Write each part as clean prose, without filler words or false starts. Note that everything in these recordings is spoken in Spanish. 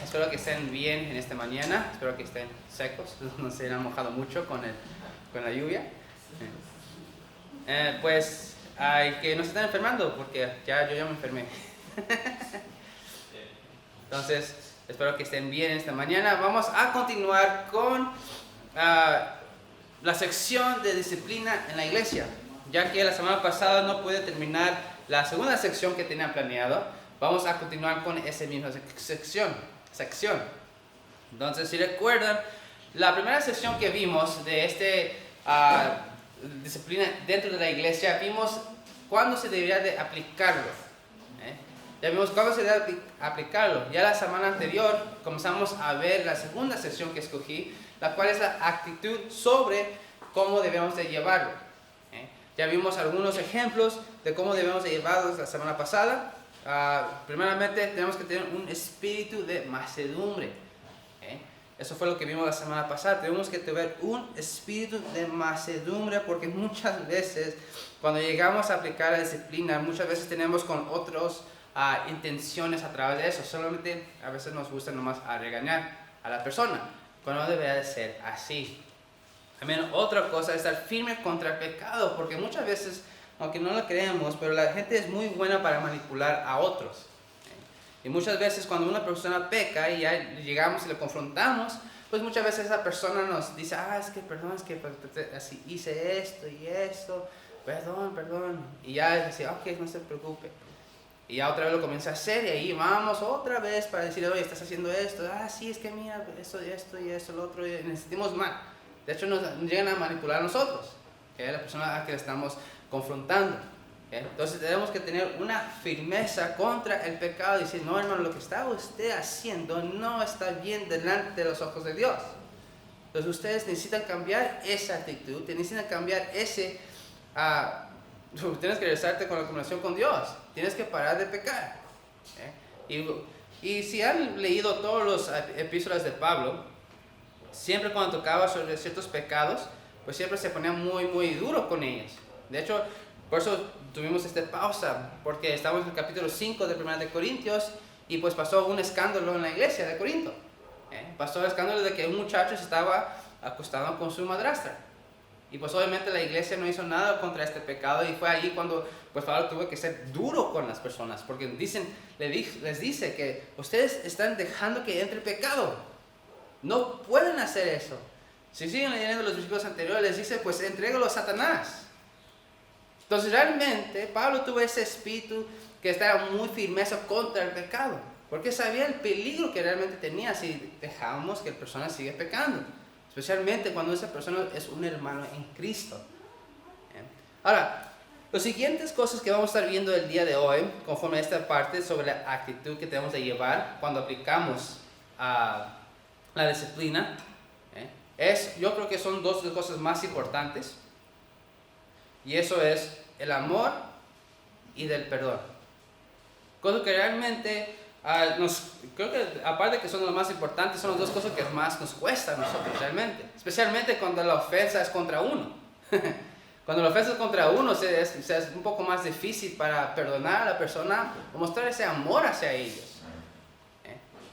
Espero que estén bien en esta mañana. Espero que estén secos, no se hayan mojado mucho con la lluvia. Pues que no se estén enfermando, porque yo ya me enfermé. Entonces, espero que estén bien esta mañana. Vamos a continuar con la sección de disciplina en la iglesia, ya que la semana pasada no pude terminar la segunda sección que tenía planeado. Vamos a continuar con esa misma sección. Entonces, si recuerdan, la primera sección que vimos de disciplina dentro de la iglesia, vimos cuándo se debería de aplicarlo. Ya vimos cuándo se debe aplicarlo. Ya la semana anterior comenzamos a ver la segunda sección que escogí, la cual es la actitud sobre cómo debemos de llevarlo. Ya vimos algunos ejemplos de cómo debemos de llevarlos la semana pasada. Primeramente tenemos que tener un espíritu de mansedumbre. Eso fue lo que vimos la semana pasada. Tenemos que tener un espíritu de mansedumbre, porque muchas veces cuando llegamos a aplicar la disciplina, muchas veces tenemos con otros intenciones a través de eso. Solamente a veces nos gusta nomás regañar a la persona, cuando no debería de ser así. También otra cosa es estar firme contra el pecado, porque muchas veces, aunque no lo creemos, pero la gente es muy buena para manipular a otros. Y muchas veces cuando una persona peca y ya llegamos y le confrontamos, pues muchas veces esa persona nos dice, es que perdón, es que así hice esto y esto, perdón. Y ya es así, ok, no se preocupe. Y ya otra vez lo comienza a hacer y ahí vamos otra vez para decir, oye, estás haciendo esto, sí, es que mira, esto y esto, lo otro, y nos sentimos mal. De hecho, nos llegan a manipular a nosotros, que es la persona a la que le estamos confrontando. Entonces tenemos que tener una firmeza contra el pecado y decir, no, hermano, lo que está usted haciendo no está bien delante de los ojos de Dios. Entonces ustedes necesitan cambiar esa actitud, necesitan cambiar tienes que regresarte con la comunicación con Dios, tienes que parar de pecar. Y si han leído todos los epístolas de Pablo, siempre cuando tocaba sobre ciertos pecados, pues siempre se ponía muy, muy duro con ellos. De hecho, por eso tuvimos esta pausa, porque estamos en el capítulo 5 de 1 de Corintios y pues pasó un escándalo en la iglesia de Corinto. Pasó el escándalo de que un muchacho se estaba acostando con su madrastra. Y pues obviamente la iglesia no hizo nada contra este pecado y fue allí cuando pues Pablo tuvo que ser duro con las personas, porque les dice que ustedes están dejando que entre el pecado. No pueden hacer eso. Si siguen leyendo los versículos anteriores, les dice, pues entrégalo a Satanás. Entonces realmente Pablo tuvo ese espíritu que estaba muy firmeza contra el pecado, porque sabía el peligro que realmente tenía si dejábamos que la persona siga pecando, especialmente cuando esa persona es un hermano en Cristo. Ahora, las siguientes cosas que vamos a estar viendo el día de hoy, conforme a esta parte sobre la actitud que tenemos de llevar cuando aplicamos la disciplina, yo creo que son dos de las cosas más importantes. Y eso es el amor y del perdón. Cosas que realmente, creo que aparte de que son las más importantes, son las dos cosas que más nos cuesta a nosotros realmente. Especialmente cuando la ofensa es contra uno. Cuando la ofensa es contra uno, es un poco más difícil para perdonar a la persona o mostrar ese amor hacia ellos.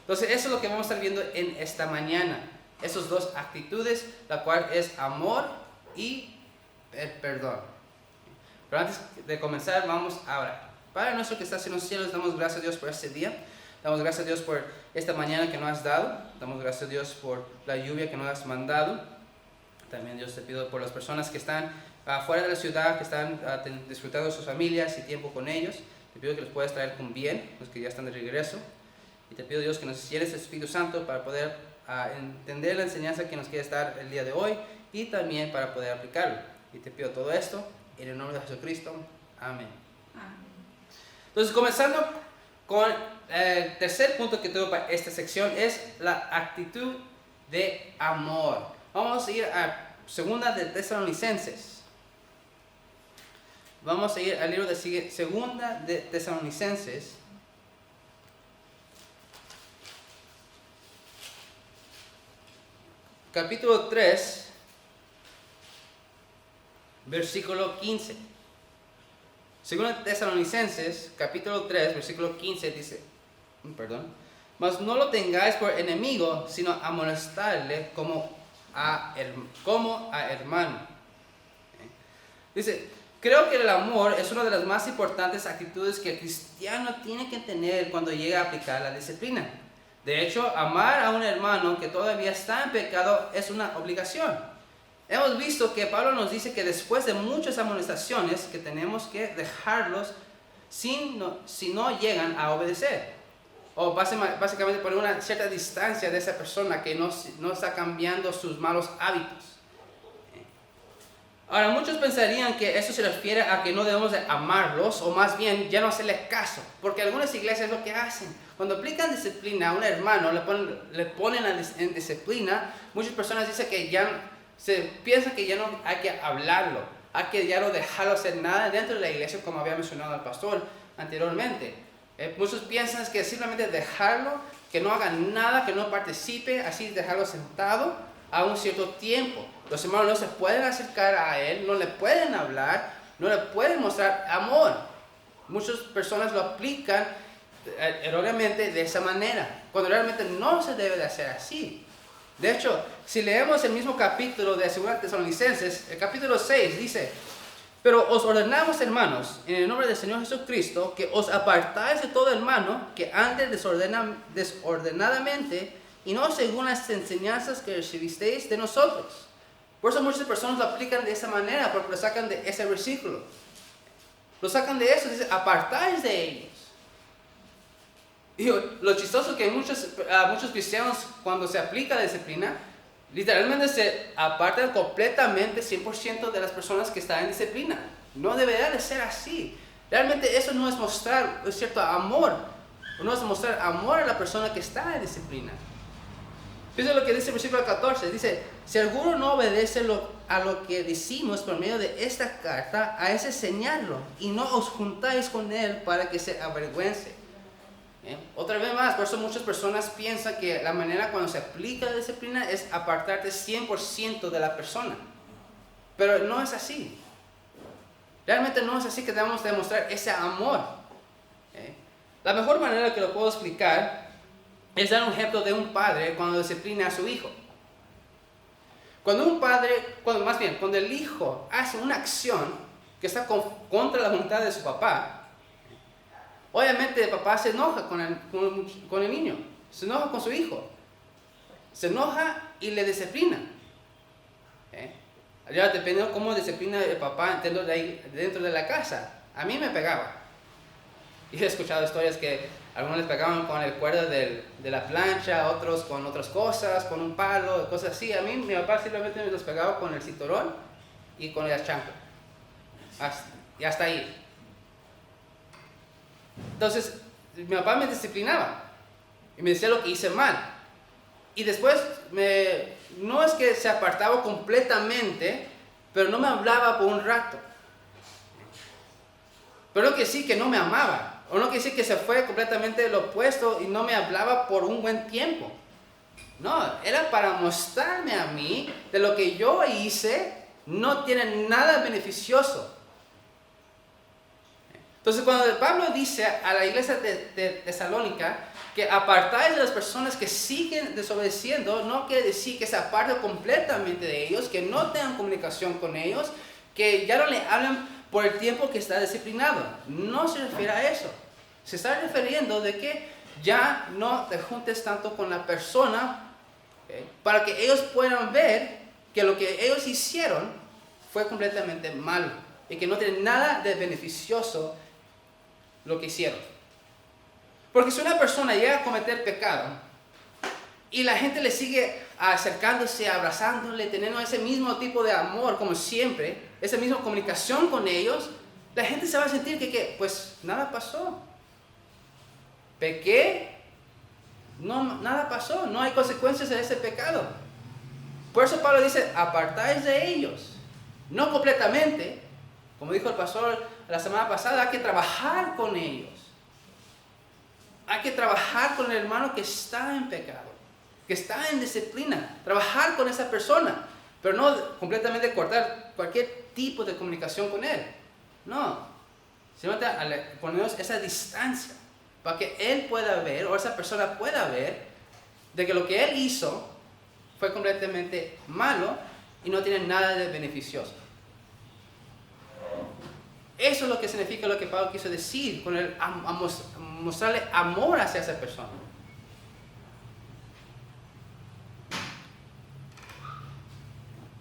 Entonces eso es lo que vamos a estar viendo en esta mañana. Esas dos actitudes, la cual es amor y el perdón. Pero antes de comenzar, vamos a orar. Padre nuestro que estás en los cielos, damos gracias a Dios por este día. Damos gracias a Dios por esta mañana que nos has dado. Damos gracias a Dios por la lluvia que nos has mandado. También Dios te pido por las personas que están fuera de la ciudad, que están disfrutando de sus familias y tiempo con ellos. Te pido que los puedas traer con bien, los que ya están de regreso. Y te pido Dios que nos llenes el Espíritu Santo para poder entender la enseñanza que nos quiere dar el día de hoy y también para poder aplicarlo. Y te pido todo esto en el nombre de Jesucristo. Amén. Entonces, comenzando con el tercer punto que tengo para esta sección, es la actitud de amor. Vamos a ir a Segunda de Tesalonicenses. Vamos a ir al libro de Segunda de Tesalonicenses. Capítulo 3. Versículo 15. Segunda Tesalonicenses, capítulo 3, versículo 15 dice, Mas no lo tengáis por enemigo, sino amonestarle como a hermano. Dice, creo que el amor es una de las más importantes actitudes que el cristiano tiene que tener cuando llega a aplicar la disciplina. De hecho, amar a un hermano que todavía está en pecado es una obligación. Hemos visto que Pablo nos dice que después de muchas amonestaciones que tenemos que dejarlos si no llegan a obedecer. O básicamente poner una cierta distancia de esa persona que no está cambiando sus malos hábitos. Ahora, muchos pensarían que eso se refiere a que no debemos de amarlos, o más bien ya no hacerle caso, porque algunas iglesias es lo que hacen. Cuando aplican disciplina a un hermano, le ponen en disciplina, muchas personas dicen que piensan que ya no hay que hablarlo, hay que ya no dejarlo hacer nada dentro de la iglesia, como había mencionado el pastor anteriormente. Muchos piensan que simplemente dejarlo, que no haga nada, que no participe, así dejarlo sentado a un cierto tiempo. Los hermanos no se pueden acercar a él, no le pueden hablar, no le pueden mostrar amor. Muchas personas lo aplican erróneamente de esa manera, cuando realmente no se debe de hacer así. De hecho, si leemos el mismo capítulo de 2 Tesalonicenses, el capítulo 6 dice: pero os ordenamos, hermanos, en el nombre del Señor Jesucristo, que os apartáis de todo hermano que ande desordenadamente y no según las enseñanzas que recibisteis de nosotros. Por eso muchas personas lo aplican de esa manera, porque lo sacan de ese versículo. Lo sacan de eso, dice, apartáis de ellos. Y lo chistoso es que muchos cristianos, cuando se aplica la disciplina, literalmente se apartan completamente 100% de las personas que están en disciplina. No debería de ser así. Realmente eso no es mostrar un cierto amor. No es mostrar amor a la persona que está en disciplina. Fíjense lo que dice el versículo 14. Dice, si alguno no obedece a lo que decimos por medio de esta carta, a ese señallo, y no os juntáis con él para que se avergüence. Otra vez más, por eso muchas personas piensan que la manera cuando se aplica la disciplina es apartarte 100% de la persona. Pero no es así. Realmente no es así que debemos demostrar ese amor. La mejor manera que lo puedo explicar es dar un ejemplo de un padre cuando disciplina a su hijo. Cuando el hijo hace una acción que está contra la voluntad de su papá, obviamente el papá se enoja con el niño, se enoja con su hijo, se enoja y le disciplina. Ya dependiendo de cómo disciplina el papá dentro de la casa. A mí me pegaba. Y he escuchado historias que algunos les pegaban con el cuerda de la plancha, otros con otras cosas, con un palo, cosas así. A mí mi papá simplemente me los pegaba con el cinturón y con el chancla. Y hasta ahí. Entonces, mi papá me disciplinaba y me decía lo que hice mal. Y después, no es que se apartaba completamente, pero no me hablaba por un rato. Pero no quiere decir que no me amaba, o no quiere decir que se fue completamente lo opuesto y no me hablaba por un buen tiempo. No, era para mostrarme a mí de lo que yo hice no tiene nada beneficioso. Entonces, cuando Pablo dice a la iglesia de Tesalónica que apartáis de las personas que siguen desobedeciendo, no quiere decir que se aparten completamente de ellos, que no tengan comunicación con ellos, que ya no le hablan por el tiempo que está disciplinado. No se refiere a eso. Se está refiriendo de que ya no te juntes tanto con la persona, para que ellos puedan ver que lo que ellos hicieron fue completamente malo y que no tiene nada de beneficioso lo que hicieron. Porque si una persona llega a cometer pecado y la gente le sigue acercándose, abrazándole, teniendo ese mismo tipo de amor como siempre, esa misma comunicación con ellos, la gente se va a sentir que pues nada pasó. Pequé, no, nada pasó, no hay consecuencias de ese pecado. Por eso Pablo dice, apartáis de ellos, no completamente. Como dijo el pastor la semana pasada, hay que trabajar con ellos. Hay que trabajar con el hermano que está en pecado, que está en disciplina. Trabajar con esa persona, pero no completamente cortar cualquier tipo de comunicación con él. No, simplemente ponernos esa distancia. para que Él pueda ver, o esa persona pueda ver, de que lo que Él hizo fue completamente malo y no tiene nada de beneficioso. Eso es lo que significa lo que Pablo quiso decir con el mostrarle amor hacia esa persona.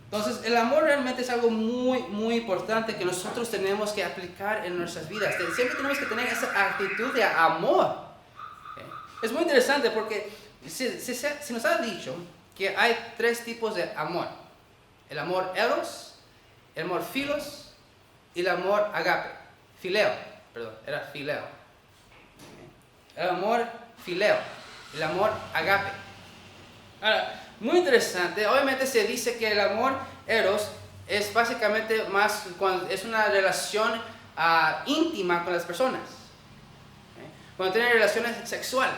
Entonces, el amor realmente es algo muy, muy importante que nosotros tenemos que aplicar en nuestras vidas. Siempre tenemos que tener esa actitud de amor. Es muy interesante porque se nos ha dicho que hay 3 tipos de amor. El amor eros, el amor philos y el amor agape. Fileo, perdón, era fileo. El amor fileo, el amor agape. Ahora, muy interesante, obviamente se dice que el amor eros es básicamente más cuando es una relación íntima con las personas. Cuando tienen relaciones sexuales.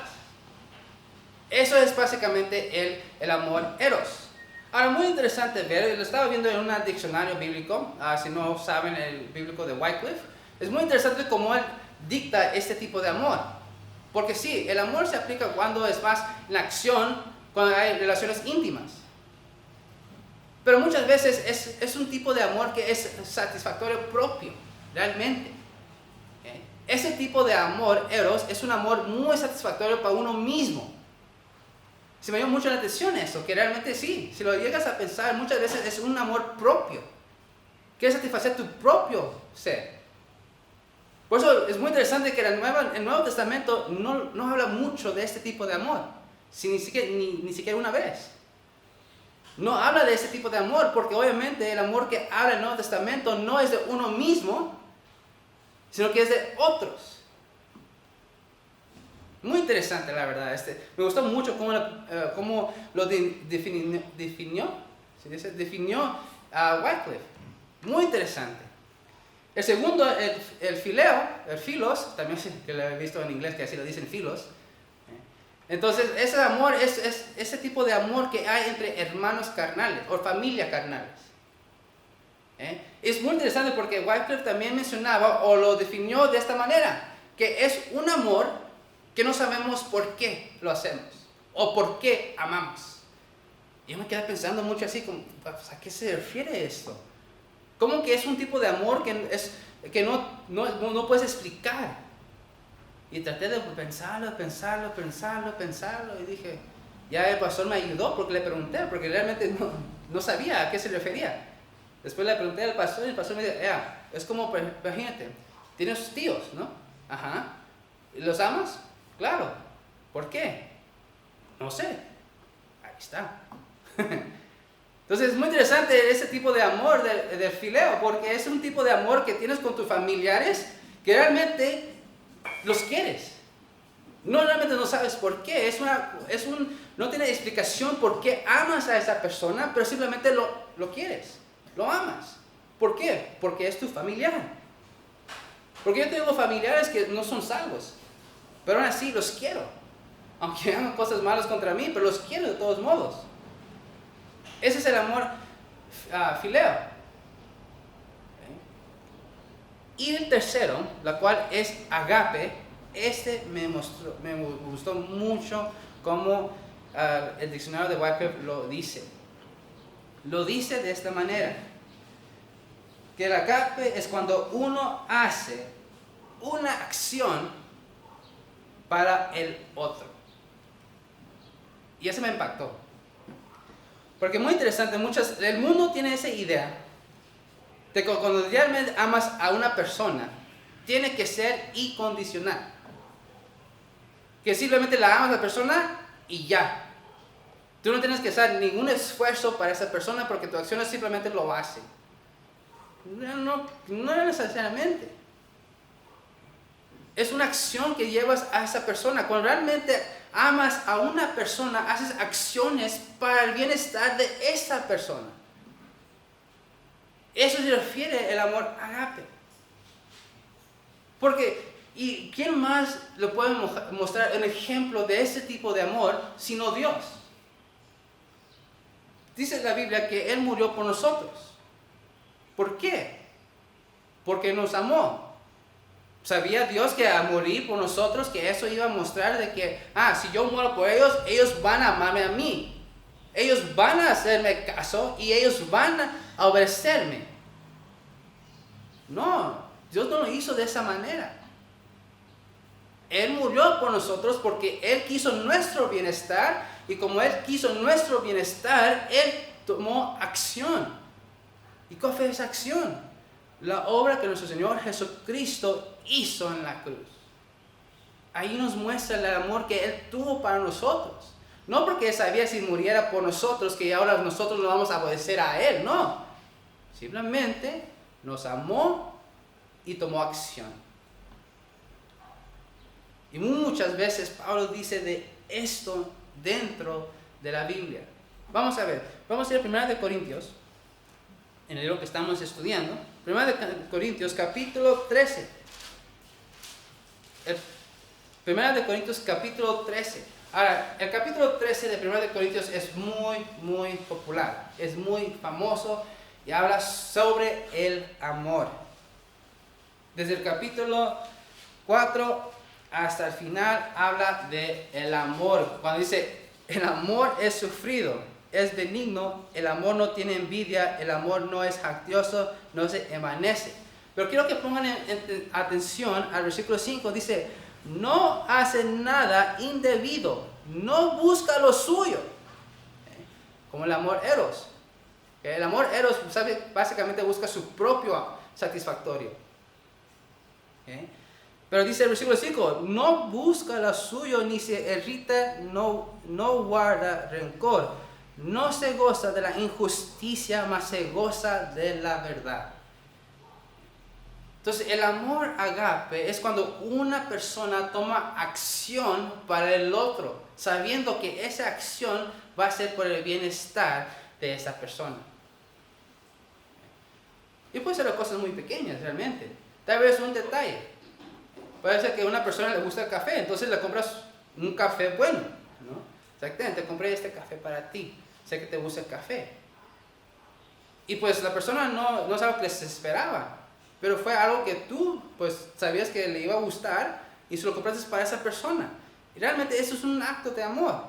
Eso es básicamente el amor eros. Ahora, muy interesante ver, lo estaba viendo en un diccionario bíblico, si no saben el bíblico de Wycliffe, es muy interesante cómo él dicta este tipo de amor. Porque sí, el amor se aplica cuando es más en acción, cuando hay relaciones íntimas. Pero muchas veces es un tipo de amor que es satisfactorio propio, realmente. Ese tipo de amor, eros, es un amor muy satisfactorio para uno mismo. Se me dio mucho la atención eso, que realmente sí, si lo llegas a pensar, muchas veces es un amor propio. Quieres satisfacer tu propio ser. Por eso es muy interesante que el Nuevo Testamento no habla mucho de este tipo de amor, ni siquiera una vez. No habla de ese tipo de amor, porque obviamente el amor que habla el Nuevo Testamento no es de uno mismo, sino que es de otros. Muy interesante, la verdad. Me gustó mucho cómo lo definió Wycliffe. Muy interesante. El segundo, el fileo, el philos, también que lo he visto en inglés que así lo dicen philos. Entonces, ese amor es ese tipo de amor que hay entre hermanos carnales o familia carnales. Es muy interesante porque Wycliffe también mencionaba o lo definió de esta manera, que es un amor que no sabemos por qué lo hacemos o por qué amamos. Yo me quedé pensando mucho así, ¿a qué se refiere esto? ¿Cómo que es un tipo de amor que no puedes explicar? Y traté de pensarlo y dije, ya el pastor me ayudó porque le pregunté, porque realmente no sabía a qué se refería. Después le pregunté al pastor y el pastor me dijo, es como, imagínate, tienes tíos, ¿no? Ajá. ¿Y los amas? Claro. ¿Por qué? No sé. Ahí está. Entonces es muy interesante ese tipo de amor del fileo, porque es un tipo de amor que tienes con tus familiares que realmente los quieres. Realmente no sabes por qué. No tiene explicación por qué amas a esa persona, pero simplemente lo quieres, lo amas. ¿Por qué? Porque es tu familiar. Porque yo tengo familiares que no son salvos, pero aún así los quiero. Aunque hagan cosas malas contra mí, pero los quiero de todos modos. Ese es el amor fileo. Y el tercero, la cual es agape, me gustó mucho cómo el diccionario de Wycliffe lo dice. Lo dice de esta manera, que el agape es cuando uno hace una acción para el otro. Y eso me impactó. Porque es muy interesante, el mundo tiene esa idea de que cuando realmente amas a una persona, tiene que ser incondicional. Que simplemente la amas a la persona y ya. Tú no tienes que hacer ningún esfuerzo para esa persona porque tu acción simplemente lo hace. No necesariamente. Es una acción que llevas a esa persona. Cuando realmente amas a una persona, haces acciones para el bienestar de esa persona. Eso se refiere el amor agape. Porque, ¿y quién más le puede mostrar un ejemplo de ese tipo de amor sino Dios? Dice la Biblia que Él murió por nosotros. ¿Por qué? Porque nos amó. ¿Sabía Dios que a morir por nosotros, que eso iba a mostrar de que, si yo muero por ellos, ellos van a amarme a mí? Ellos van a hacerme caso y ellos van a obedecerme. No, Dios no lo hizo de esa manera. Él murió por nosotros porque Él quiso nuestro bienestar, y como Él quiso nuestro bienestar, Él tomó acción. ¿Y cuál fue esa acción? La obra que nuestro Señor Jesucristo hizo en la cruz. Ahí nos muestra el amor que Él tuvo para nosotros. No porque Él sabía si muriera por nosotros, que ahora nosotros lo vamos a obedecer a Él, no. Simplemente nos amó y tomó acción. Y muchas veces Pablo dice de esto dentro de la Biblia. Vamos a ver, vamos a ir a 1 Corintios, en el libro que estamos estudiando. 1 Corintios capítulo 13. 1 Corintios capítulo 13. Ahora, el capítulo 13 de 1 Corintios es muy popular, es muy famoso y habla sobre el amor. Desde el capítulo 4 hasta el final habla de el amor. Cuando dice, el amor es sufrido, es benigno, el amor no tiene envidia, el amor no es jactancioso, no se envanece. Pero quiero que pongan atención al versículo 5, dice, no hace nada indebido, no busca lo suyo. Como el amor eros. El amor eros, ¿sabe? Básicamente busca su propio satisfactorio. Pero dice el versículo 5, no busca lo suyo, ni se irrita, no guarda rencor, no se goza de la injusticia, mas se goza de la verdad. Entonces, el amor agape es cuando una persona toma acción para el otro, sabiendo que esa acción va a ser por el bienestar de esa persona. Y puede ser cosas muy pequeñas realmente. Tal vez un detalle. Puede ser que a una persona le gusta el café, entonces le compras un café bueno, ¿no? Exactamente, te compré este café para ti, sé que te gusta el café. Y pues la persona no sabe lo que se esperaba, pero fue algo que tú pues sabías que le iba a gustar y se lo compraste para esa persona. Y realmente eso es un acto de amor.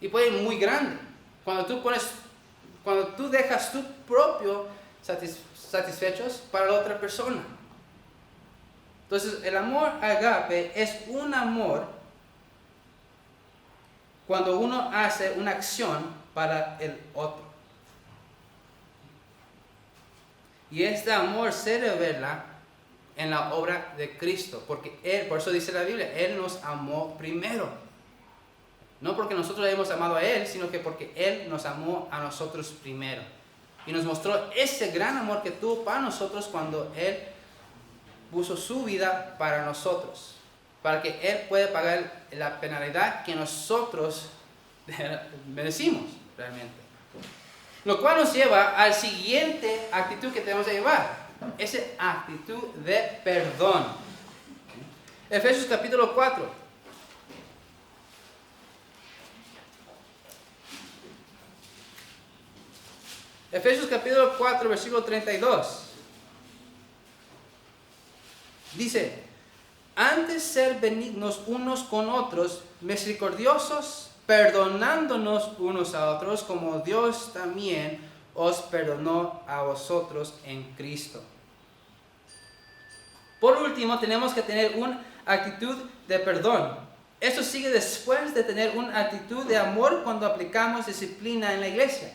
Y puede ir muy grande. Cuando tú dejas tu propio satisfechos para la otra persona. Entonces, el amor agape es un amor cuando uno hace una acción para el otro. Y este amor se revela en la obra de Cristo, porque Él, por eso dice la Biblia, Él nos amó primero. No porque nosotros le hemos amado a Él, sino que porque Él nos amó a nosotros primero. Y nos mostró ese gran amor que tuvo para nosotros cuando Él puso su vida para nosotros, para que Él pueda pagar la penalidad que nosotros merecimos realmente. Lo cual nos lleva a la siguiente actitud que tenemos que llevar, esa actitud de perdón. Efesios capítulo 4. Efesios capítulo 4, versículo 32. Dice, antes ser benignos unos con otros, misericordiosos, perdonándonos unos a otros, como Dios también os perdonó a vosotros en Cristo. Por último, tenemos que tener una actitud de perdón. Esto sigue después de tener una actitud de amor cuando aplicamos disciplina en la iglesia.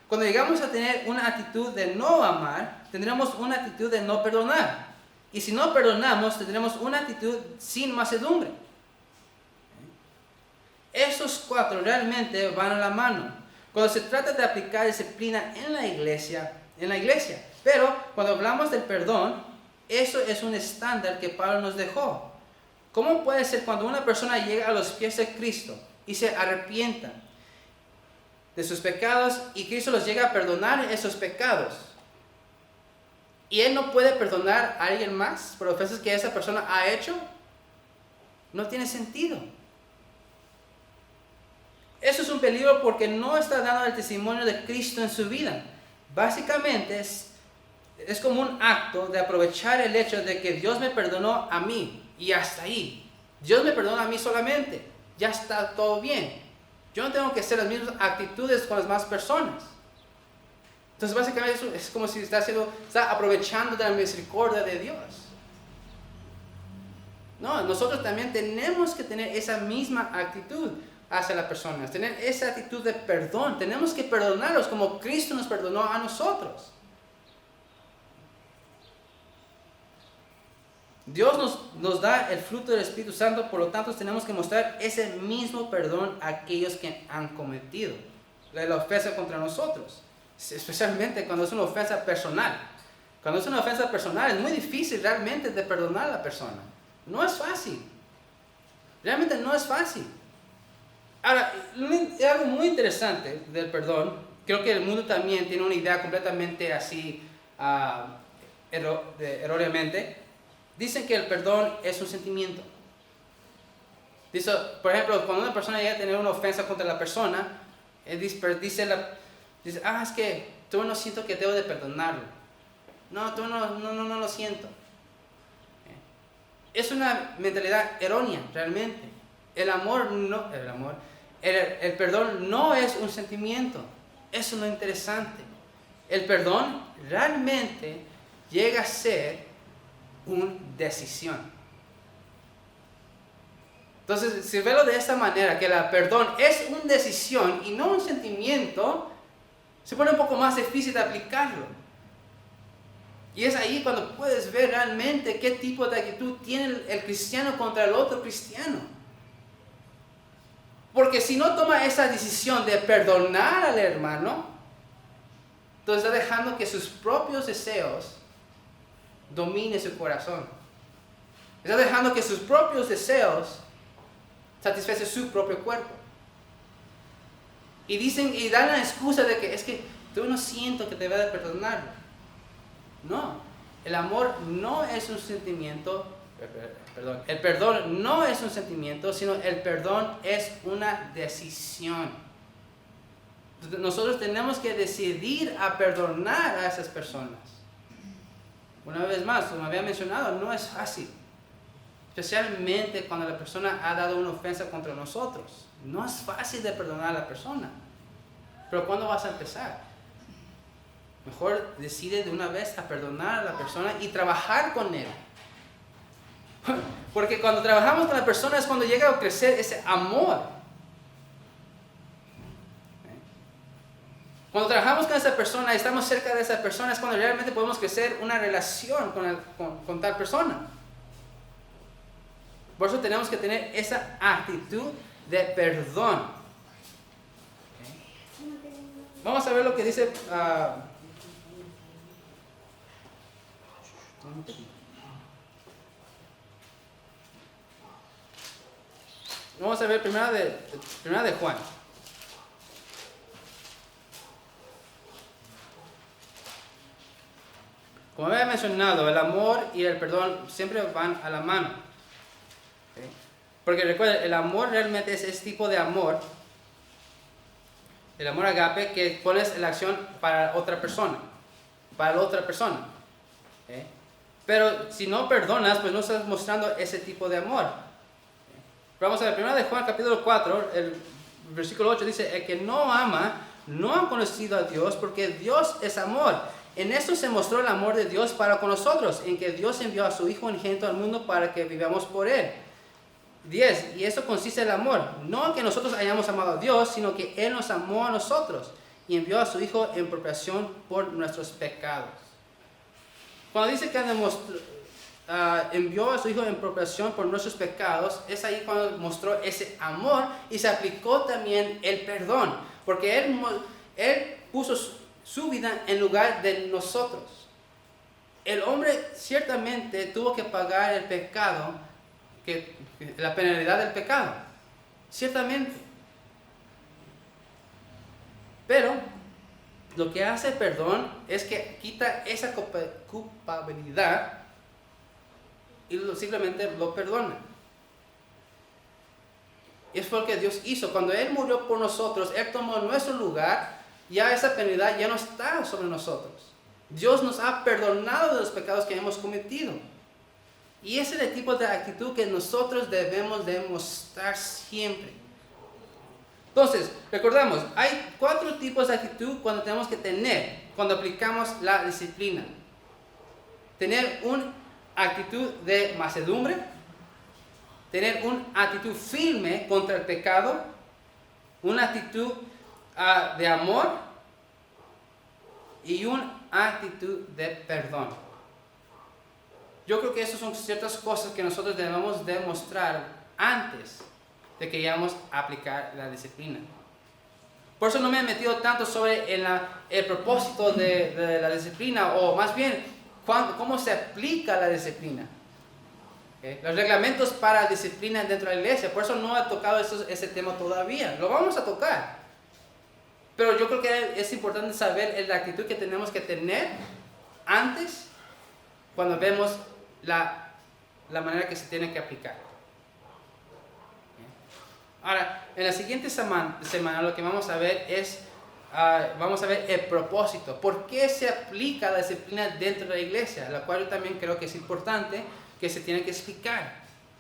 Cuando llegamos a tener una actitud de no amar, tendremos una actitud de no perdonar. Y si no perdonamos, tendremos una actitud sin mansedumbre. Esos cuatro realmente van a la mano. Cuando se trata de aplicar disciplina en la iglesia. Pero cuando hablamos del perdón, eso es un estándar que Pablo nos dejó. ¿Cómo puede ser cuando una persona llega a los pies de Cristo y se arrepienta de sus pecados y Cristo los llega a perdonar esos pecados? Y Él no puede perdonar a alguien más por las ofensas que esa persona ha hecho. No tiene sentido. Eso es un peligro porque no está dando el testimonio de Cristo en su vida. Básicamente es como un acto de aprovechar el hecho de que Dios me perdonó a mí y hasta ahí. Dios me perdona a mí solamente. Ya está todo bien. Yo no tengo que hacer las mismas actitudes con las demás personas. Entonces básicamente eso es como si está aprovechando de la misericordia de Dios. No, nosotros también tenemos que tener esa misma actitud hacia las personas, tener esa actitud de perdón. Tenemos que perdonarlos como Cristo nos perdonó a nosotros. Dios nos da el fruto del Espíritu Santo, por lo tanto tenemos que mostrar ese mismo perdón a aquellos que han cometido la ofensa contra nosotros, especialmente cuando es una ofensa personal. Cuando es una ofensa personal es muy difícil realmente de perdonar a la persona. No es fácil, realmente no es fácil. Ahora, algo muy interesante del perdón, creo que el mundo también tiene una idea completamente así, erróneamente. Dicen que el perdón es un sentimiento. Dice, por ejemplo, cuando una persona llega a tener una ofensa contra la persona, dice, es que tú no siento que debo de perdonarlo. No, tú no lo siento. Es una mentalidad errónea, realmente. El perdón no es un sentimiento. Eso es lo interesante. El perdón realmente llega a ser una decisión. Entonces, si veo de esta manera, que el perdón es una decisión y no un sentimiento, se pone un poco más difícil de aplicarlo. Y es ahí cuando puedes ver realmente qué tipo de actitud tiene el cristiano contra el otro cristiano. Porque si no toma esa decisión de perdonar al hermano, entonces está dejando que sus propios deseos domine su corazón. Está dejando que sus propios deseos satisfacen su propio cuerpo. Y dan la excusa de que es que yo no siento que te deba de perdonarlo. No, el amor no es un sentimiento, el perdón no es un sentimiento, sino el perdón es una decisión. Nosotros tenemos que decidir a perdonar a esas personas. Una vez más, como había mencionado, no es fácil. Especialmente cuando la persona ha dado una ofensa contra nosotros. No es fácil de perdonar a la persona. Pero ¿cuándo vas a empezar? Mejor decide de una vez a perdonar a la persona y trabajar con él. Porque cuando trabajamos con la persona es cuando llega a crecer ese amor. Cuando trabajamos con esa persona y estamos cerca de esa persona es cuando realmente podemos crecer una relación con tal persona. Por eso tenemos que tener esa actitud de perdón. Vamos a ver lo que dice. Vamos a ver primera de Juan. Como había mencionado, el amor y el perdón siempre van a la mano. ¿Okay? Porque recuerden, el amor realmente es ese tipo de amor, el amor agape, que pones la acción para otra persona, para la otra persona. ¿Okay? Pero si no perdonas, pues no estás mostrando ese tipo de amor. ¿Okay? Vamos a ver, 1 de Juan capítulo 4, el versículo 8 dice, el que no ama, no ha conocido a Dios, porque Dios es amor. En esto se mostró el amor de Dios para con nosotros, en que Dios envió a su Hijo unigénito al mundo para que vivamos por Él. 10. Y eso consiste en el amor, no que nosotros hayamos amado a Dios, sino que Él nos amó a nosotros y envió a su Hijo en propiciación por nuestros pecados. Cuando dice que envió a su Hijo en propiciación por nuestros pecados, es ahí cuando mostró ese amor y se aplicó también el perdón, porque Él puso su vida en lugar de nosotros. El hombre ciertamente tuvo que pagar el pecado, la penalidad del pecado, ciertamente. Pero lo que hace el perdón es que quita esa culpabilidad y simplemente lo perdona. Y es lo que Dios hizo. Cuando Él murió por nosotros, Él tomó nuestro lugar. Ya esa penalidad ya no está sobre nosotros. Dios nos ha perdonado de los pecados que hemos cometido. Y ese es el tipo de actitud que nosotros debemos demostrar siempre. Entonces, recordamos, hay 4 tipos de actitud cuando tenemos que tener, cuando aplicamos la disciplina. Tener una actitud de mansedumbre, tener una actitud firme contra el pecado, una actitud de amor y una actitud de perdón. Yo creo que esas son ciertas cosas que nosotros debemos demostrar antes de que vayamos a aplicar la disciplina. Por eso no me he metido tanto sobre el propósito de la disciplina, o más bien cómo se aplica la disciplina. ¿Okay? Los reglamentos para disciplina dentro de la iglesia. Por eso no he tocado ese tema todavía. Lo vamos a tocar. Pero yo creo que es importante saber la actitud que tenemos que tener antes, cuando vemos la manera que se tiene que aplicar. Ahora, en la siguiente semana lo que vamos a ver es, vamos a ver el propósito. ¿Por qué se aplica la disciplina dentro de la iglesia? La cual yo también creo que es importante que se tiene que explicar.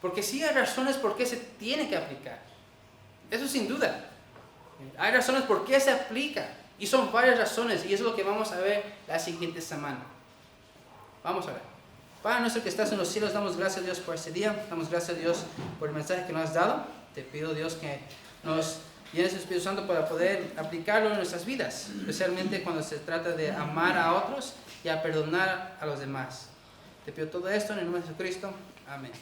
Porque sí hay razones por qué se tiene que aplicar. Eso sin duda. Hay razones por qué se aplica. Y son varias razones. Y eso es lo que vamos a ver la siguiente semana. Vamos a ver. Padre nuestro que estás en los cielos, damos gracias a Dios por este día. Damos gracias a Dios por el mensaje que nos has dado. Te pido, Dios, que nos llenes el Espíritu Santo para poder aplicarlo en nuestras vidas, especialmente cuando se trata de amar a otros y a perdonar a los demás. Te pido todo esto en el nombre de Jesucristo. Amén.